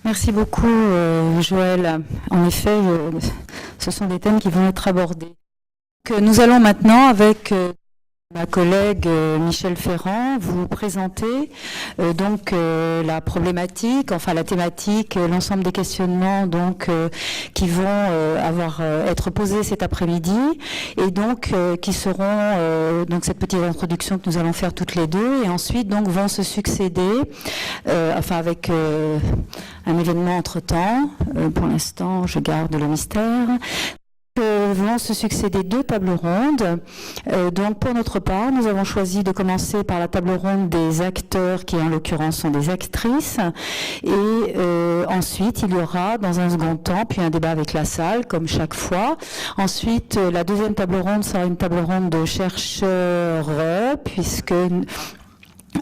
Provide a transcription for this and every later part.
Merci beaucoup, Joël. En effet, ce sont des thèmes qui vont être abordés. Nous allons maintenant, avec ma collègue Michel Ferrand, vous présenter la problématique, enfin la thématique, l'ensemble des questionnements qui vont être posés cet après-midi et qui seront cette petite introduction que nous allons faire toutes les deux et ensuite vont se succéder avec un événement entre-temps. Pour l'instant, je garde le mystère. Vont se succéder deux tables rondes. Pour notre part, nous avons choisi de commencer par la table ronde des acteurs, qui en l'occurrence sont des actrices. Et ensuite, il y aura dans un second temps, puis un débat avec la salle, comme chaque fois. Ensuite, la deuxième table ronde sera une table ronde de chercheurs, puisque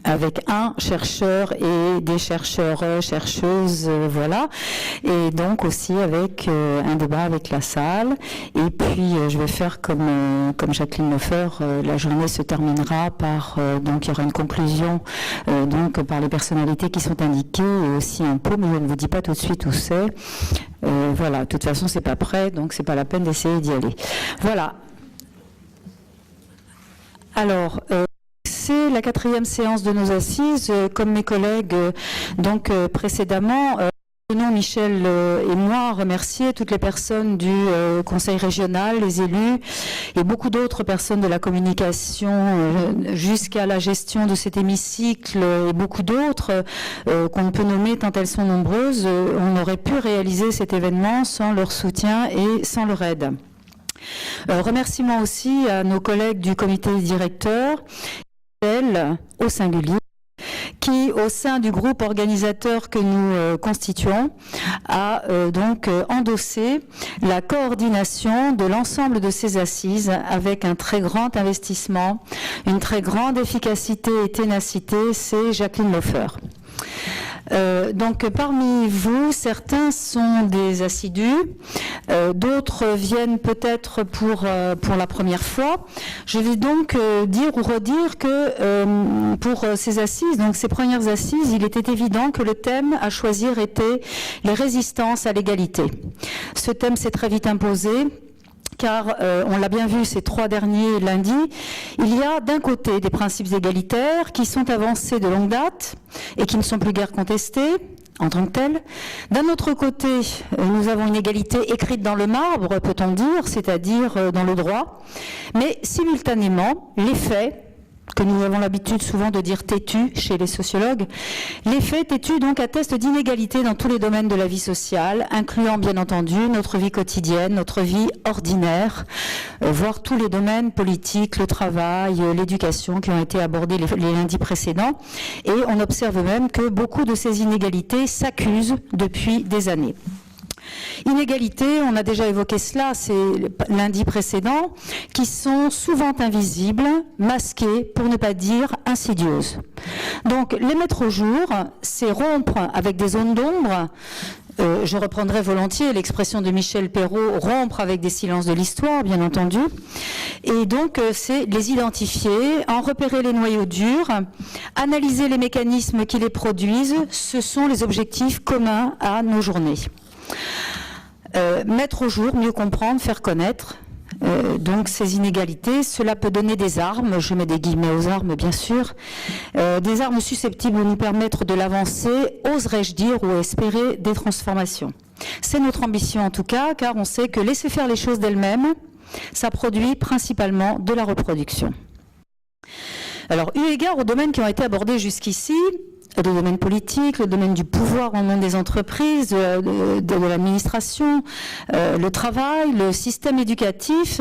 avec un chercheur et des chercheurs, chercheuses, voilà. Et donc aussi avec un débat avec la salle. Et puis je vais faire comme Jacqueline Lefeur, la journée se terminera par il y aura une conclusion par les personnalités qui sont indiquées et aussi un pot, mais je ne vous dis pas tout de suite où c'est. Voilà, de toute façon c'est pas prêt, donc c'est pas la peine d'essayer d'y aller. Voilà. Alors c'est la 4e séance de nos assises. Comme mes collègues précédemment, tenons, Michel et moi, remercier toutes les personnes du Conseil régional, les élus et beaucoup d'autres personnes de la communication jusqu'à la gestion de cet hémicycle et beaucoup d'autres qu'on ne peut nommer tant elles sont nombreuses. On n'aurait pu réaliser cet événement sans leur soutien et sans leur aide. Remerciements aussi à nos collègues du comité directeur, au singulier, qui, au sein du groupe organisateur que nous constituons, a endossé la coordination de l'ensemble de ces assises avec un très grand investissement, une très grande efficacité et ténacité, c'est Jacqueline Lefeur. Parmi vous, certains sont des assidus, d'autres viennent peut-être pour la première fois. Je vais donc dire ou redire que pour ces assises, donc ces premières assises, il était évident que le thème à choisir était les résistances à l'égalité. Ce thème s'est très vite imposé. Car on l'a bien vu ces 3 derniers lundis, il y a d'un côté des principes égalitaires qui sont avancés de longue date et qui ne sont plus guère contestés en tant que tels. D'un autre côté, nous avons une égalité écrite dans le marbre, peut-on dire, c'est-à-dire dans le droit, mais simultanément, les faits, que nous avons l'habitude souvent de dire têtus chez les sociologues, les faits têtus donc attestent d'inégalités dans tous les domaines de la vie sociale, incluant bien entendu notre vie quotidienne, notre vie ordinaire, voire tous les domaines politiques, le travail, l'éducation qui ont été abordés les lundis précédents. Et on observe même que beaucoup de ces inégalités s'accusent depuis des années. Inégalités, on a déjà évoqué cela, c'est lundi précédent, qui sont souvent invisibles, masquées, pour ne pas dire insidieuses. Donc les mettre au jour, c'est rompre avec des zones d'ombre. Je reprendrai volontiers l'expression de Michel Perrault, rompre avec des silences de l'histoire, bien entendu. Et donc, c'est les identifier, en repérer les noyaux durs, analyser les mécanismes qui les produisent. Ce sont les objectifs communs à nos journées. Mettre au jour, mieux comprendre, faire connaître donc ces inégalités, cela peut donner des armes, je mets des guillemets aux armes bien sûr, des armes susceptibles de nous permettre de l'avancer, oserais-je dire, ou espérer des transformations. C'est notre ambition en tout cas, car on sait que laisser faire les choses d'elles-mêmes, ça produit principalement de la reproduction. Alors, eu égard aux domaines qui ont été abordés jusqu'ici, le domaine politique, le domaine du pouvoir au monde des entreprises, de l'administration, le travail, le système éducatif,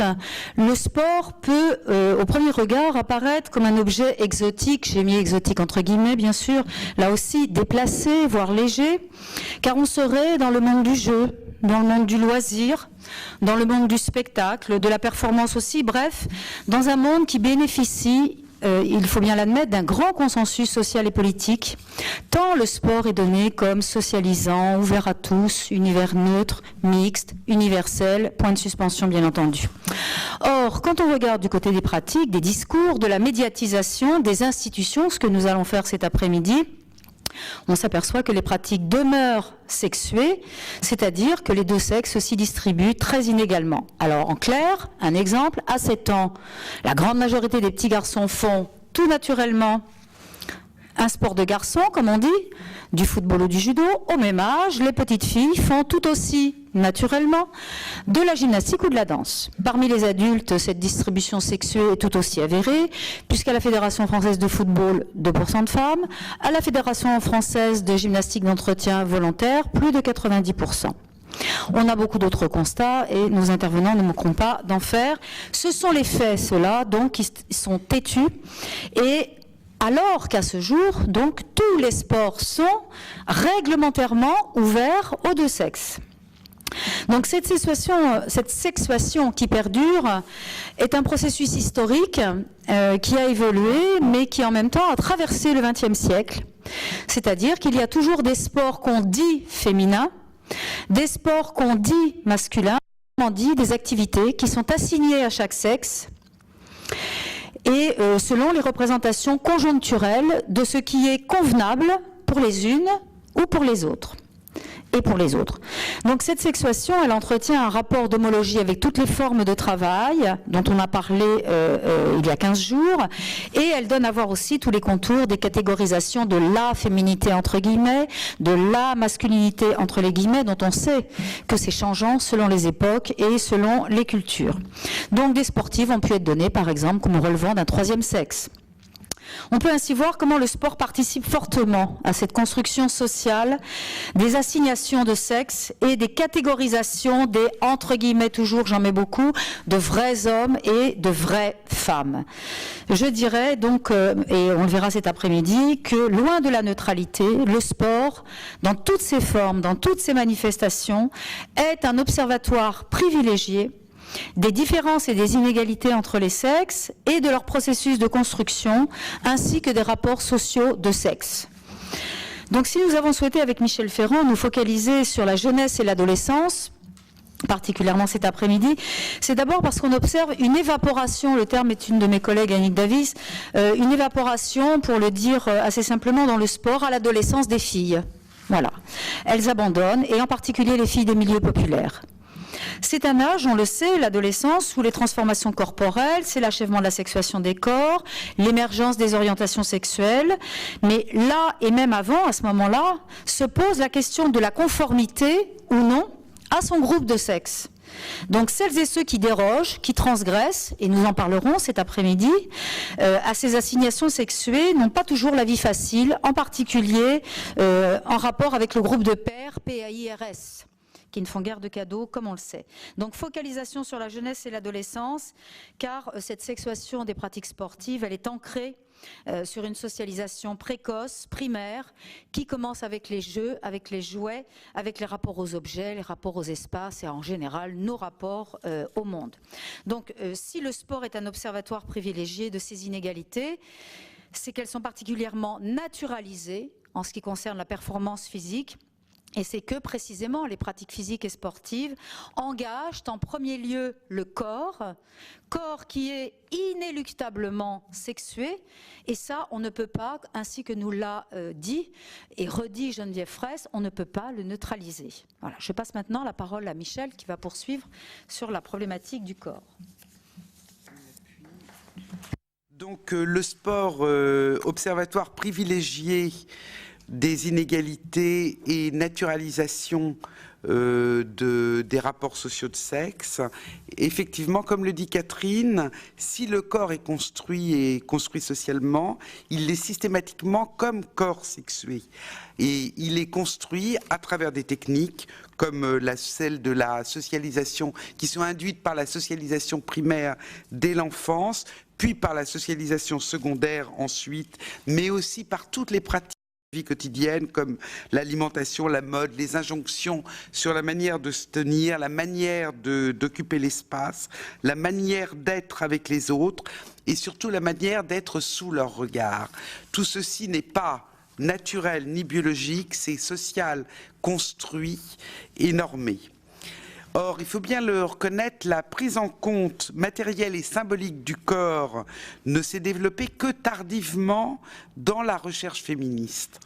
le sport peut, au premier regard, apparaître comme un objet exotique, j'ai mis exotique entre guillemets bien sûr, là aussi déplacé, voire léger, car on serait dans le monde du jeu, dans le monde du loisir, dans le monde du spectacle, de la performance aussi, bref, dans un monde qui bénéficie, il faut bien l'admettre, d'un grand consensus social et politique, tant le sport est donné comme socialisant, ouvert à tous, univers neutre, mixte, universel, point de suspension bien entendu. Or, quand on regarde du côté des pratiques, des discours, de la médiatisation, des institutions, ce que nous allons faire cet après-midi, on s'aperçoit que les pratiques demeurent sexuées, c'est-à-dire que les deux sexes s'y distribuent très inégalement. Alors en clair, un exemple, à 7 ans, la grande majorité des petits garçons font tout naturellement un sport de garçon, comme on dit, du football ou du judo. Au même âge, les petites filles font tout aussi naturellement de la gymnastique ou de la danse. Parmi les adultes, cette distribution sexuée est tout aussi avérée, puisqu'à la Fédération française de football, 2% de femmes, à la Fédération française de gymnastique d'entretien volontaire, plus de 90%. On a beaucoup d'autres constats et nos intervenants ne manqueront pas d'en faire. Ce sont les faits, ceux-là, donc, qui sont têtus et alors qu'à ce jour, donc, tous les sports sont réglementairement ouverts aux deux sexes. Donc cette sexuation qui perdure est un processus historique qui a évolué, mais qui en même temps a traversé le XXe siècle. C'est-à-dire qu'il y a toujours des sports qu'on dit féminins, des sports qu'on dit masculins, on dit des activités qui sont assignées à chaque sexe, et selon les représentations conjoncturelles de ce qui est convenable pour les unes ou pour les autres. Et pour les autres. Donc cette sexuation, elle entretient un rapport d'homologie avec toutes les formes de travail dont on a parlé il y a 15 jours, et elle donne à voir aussi tous les contours des catégorisations de la féminité entre guillemets, de la masculinité entre les guillemets, dont on sait que c'est changeant selon les époques et selon les cultures. Donc des sportives ont pu être données par exemple comme relevant d'un troisième sexe. On peut ainsi voir comment le sport participe fortement à cette construction sociale des assignations de sexe et des catégorisations des, entre guillemets toujours, j'en mets beaucoup, de vrais hommes et de vraies femmes. Je dirais donc, et on le verra cet après-midi, que loin de la neutralité, le sport, dans toutes ses formes, dans toutes ses manifestations, est un observatoire privilégié des différences et des inégalités entre les sexes et de leur processus de construction, ainsi que des rapports sociaux de sexe. Donc si nous avons souhaité avec Michel Ferrand nous focaliser sur la jeunesse et l'adolescence, particulièrement cet après-midi, c'est d'abord parce qu'on observe une évaporation, le terme est une de mes collègues, Annick Davis, une évaporation, pour le dire assez simplement, dans le sport à l'adolescence des filles. Voilà. Elles abandonnent, et en particulier les filles des milieux populaires. C'est un âge, on le sait, l'adolescence, où les transformations corporelles, c'est l'achèvement de la sexuation des corps, l'émergence des orientations sexuelles. Mais là, et même avant, à ce moment-là, se pose la question de la conformité ou non à son groupe de sexe. Donc celles et ceux qui dérogent, qui transgressent, et nous en parlerons cet après-midi, à ces assignations sexuées n'ont pas toujours la vie facile, en particulier en rapport avec le groupe de pairs, PAIRS, qui ne font guère de cadeaux, comme on le sait. Donc focalisation sur la jeunesse et l'adolescence, car cette sexuation des pratiques sportives, elle est ancrée sur une socialisation précoce, primaire, qui commence avec les jeux, avec les jouets, avec les rapports aux objets, les rapports aux espaces et en général nos rapports au monde. Donc si le sport est un observatoire privilégié de ces inégalités, c'est qu'elles sont particulièrement naturalisées en ce qui concerne la performance physique. Et c'est que, précisément, les pratiques physiques et sportives engagent en premier lieu le corps qui est inéluctablement sexué, et ça, on ne peut pas, ainsi que nous l'a dit et redit Geneviève Fraisse, on ne peut pas le neutraliser. Voilà, je passe maintenant la parole à Michel, qui va poursuivre sur la problématique du corps. Donc, le sport, observatoire privilégié des inégalités et naturalisation des rapports sociaux de sexe. Effectivement, comme le dit Catherine, si le corps est construit et construit socialement, il est systématiquement comme corps sexué. Et il est construit à travers des techniques comme celle de la socialisation, qui sont induites par la socialisation primaire dès l'enfance, puis par la socialisation secondaire ensuite, mais aussi par toutes les pratiques vie quotidienne comme l'alimentation, la mode, les injonctions sur la manière de se tenir, la manière d'occuper l'espace, la manière d'être avec les autres et surtout la manière d'être sous leur regard. Tout ceci n'est pas naturel ni biologique, c'est social, construit et normé. Or, il faut bien le reconnaître, la prise en compte matérielle et symbolique du corps ne s'est développée que tardivement dans la recherche féministe.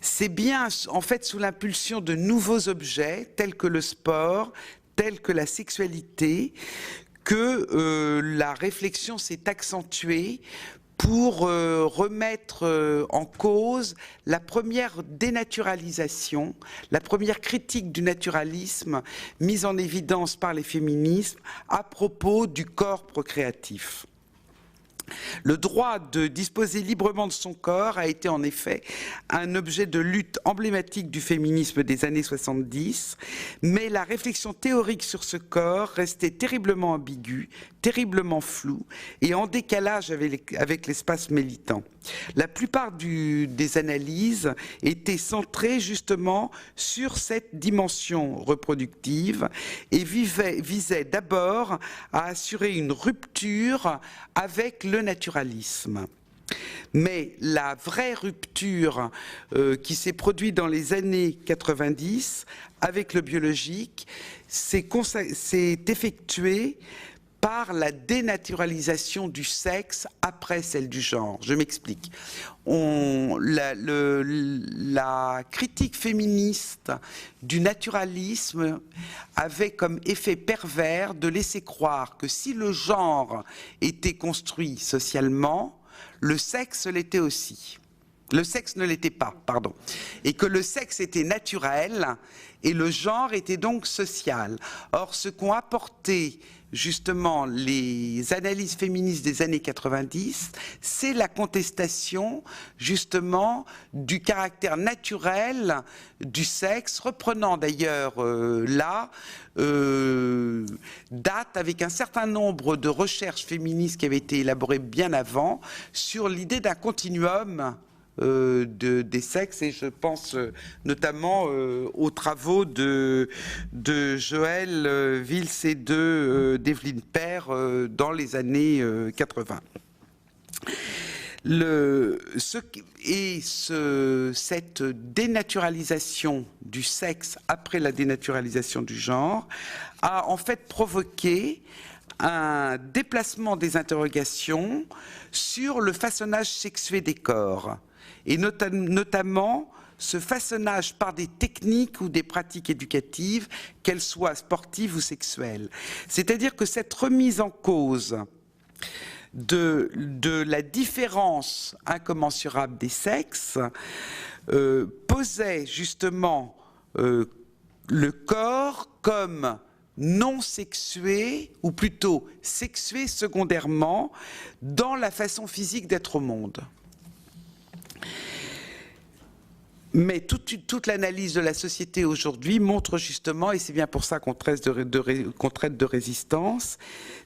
C'est bien, en fait, sous l'impulsion de nouveaux objets, tels que le sport, tels que la sexualité, que la réflexion s'est accentuée pour remettre en cause la première dénaturalisation, la première critique du naturalisme mise en évidence par les féminismes à propos du corps procréatif. Le droit de disposer librement de son corps a été en effet un objet de lutte emblématique du féminisme des années 70, mais la réflexion théorique sur ce corps restait terriblement ambiguë, terriblement floue et en décalage avec l'espace militant. La plupart des analyses étaient centrées justement sur cette dimension reproductive et visaient d'abord à assurer une rupture avec le naturalisme. Mais la vraie rupture qui s'est produite dans les années 90 avec le biologique s'est effectuée par la dénaturalisation du sexe après celle du genre. Je m'explique. La critique féministe du naturalisme avait comme effet pervers de laisser croire que si le genre était construit socialement, le sexe l'était aussi. Le sexe ne l'était pas, pardon. Et que le sexe était naturel et le genre était donc social. Or, ce qu'ont apporté justement les analyses féministes des années 90, c'est la contestation justement du caractère naturel du sexe, reprenant d'ailleurs date avec un certain nombre de recherches féministes qui avaient été élaborées bien avant sur l'idée d'un continuum des sexes, et je pense notamment aux travaux de Joël Vils et d'Evelyne Père dans les années 80. Cette dénaturalisation du sexe après la dénaturalisation du genre a en fait provoqué un déplacement des interrogations sur le façonnage sexué des corps, et notamment ce façonnage par des techniques ou des pratiques éducatives, qu'elles soient sportives ou sexuelles. C'est-à-dire que cette remise en cause de la différence incommensurable des sexes posait justement le corps comme non sexué, ou plutôt sexué secondairement, dans la façon physique d'être au monde. Mais toute l'analyse de la société aujourd'hui montre justement, et c'est bien pour ça qu'on traite de résistance,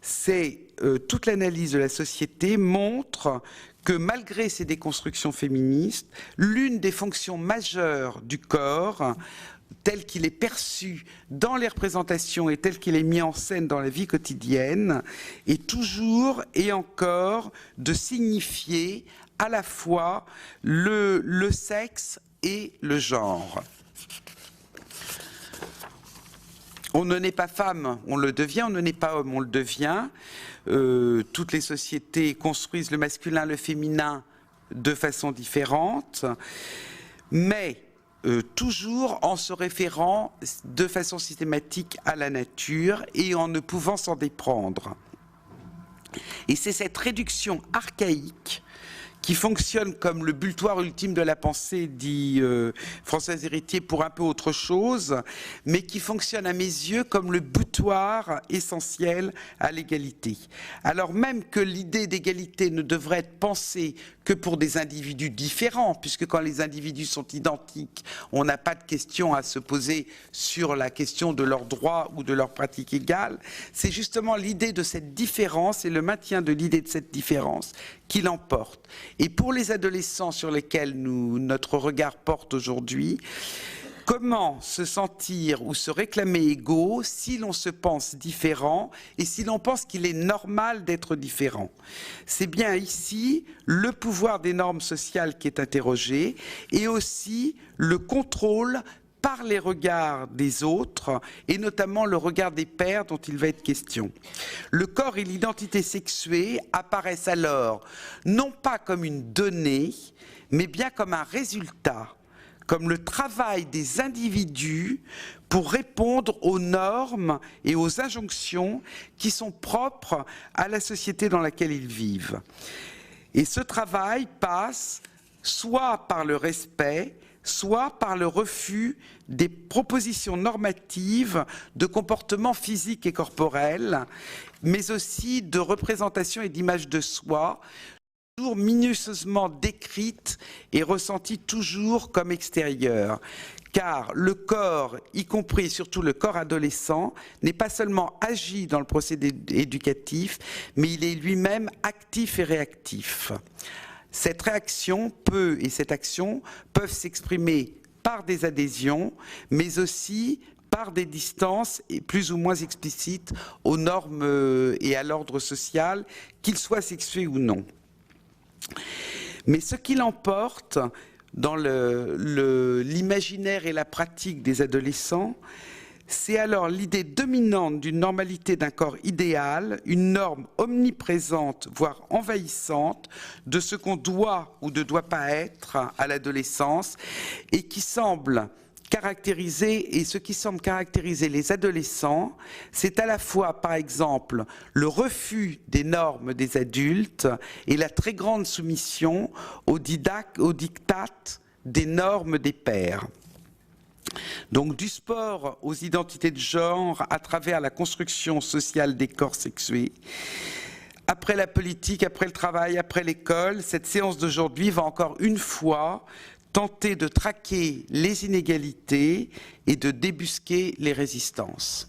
c'est toute l'analyse de la société montre que malgré ces déconstructions féministes, l'une des fonctions majeures du corps, tel qu'il est perçu dans les représentations et tel qu'il est mis en scène dans la vie quotidienne, est toujours et encore de signifier à la fois le sexe et le genre. On ne naît pas femme, on le devient, on ne naît pas homme, on le devient. Toutes les sociétés construisent le masculin, le féminin de façon différente, mais toujours en se référant de façon systématique à la nature et en ne pouvant s'en déprendre. Et c'est cette réduction archaïque qui fonctionne comme le bulletoire ultime de la pensée, dit Françoise Héritier, pour un peu autre chose, mais qui fonctionne à mes yeux comme le butoir essentiel à l'égalité. Alors même que l'idée d'égalité ne devrait être pensée que pour des individus différents, puisque quand les individus sont identiques, on n'a pas de question à se poser sur la question de leurs droits ou de leurs pratiques égales, c'est justement l'idée de cette différence et le maintien de l'idée de cette différence qui l'emporte. Et pour les adolescents sur lesquels notre regard porte aujourd'hui, comment se sentir ou se réclamer égaux si l'on se pense différent et si l'on pense qu'il est normal d'être différent? C'est bien ici le pouvoir des normes sociales qui est interrogé et aussi le contrôle par les regards des autres, et notamment le regard des pairs dont il va être question. Le corps et l'identité sexuée apparaissent alors non pas comme une donnée, mais bien comme un résultat, comme le travail des individus pour répondre aux normes et aux injonctions qui sont propres à la société dans laquelle ils vivent. Et ce travail passe soit par le respect, soit par le refus des propositions normatives de comportements physiques et corporels, mais aussi de représentation et d'image de soi, toujours minutieusement décrites et ressenties toujours comme extérieures. Car le corps, y compris et surtout le corps adolescent, n'est pas seulement agi dans le procédé éducatif, mais il est lui-même actif et réactif. Cette réaction et cette action peuvent s'exprimer par des adhésions, mais aussi par des distances plus ou moins explicites aux normes et à l'ordre social, qu'ils soient sexués ou non. Mais ce qui l'emporte dans l'imaginaire et la pratique des adolescents, c'est alors l'idée dominante d'une normalité d'un corps idéal, une norme omniprésente, voire envahissante, de ce qu'on doit ou ne doit pas être à l'adolescence, et qui semble caractériser, et ce qui semble caractériser les adolescents, c'est à la fois, par exemple, le refus des normes des adultes et la très grande soumission aux diktats des normes des pères. Donc du sport aux identités de genre à travers la construction sociale des corps sexués. Après la politique, après le travail, après l'école, cette séance d'aujourd'hui va encore une fois tenter de traquer les inégalités et de débusquer les résistances.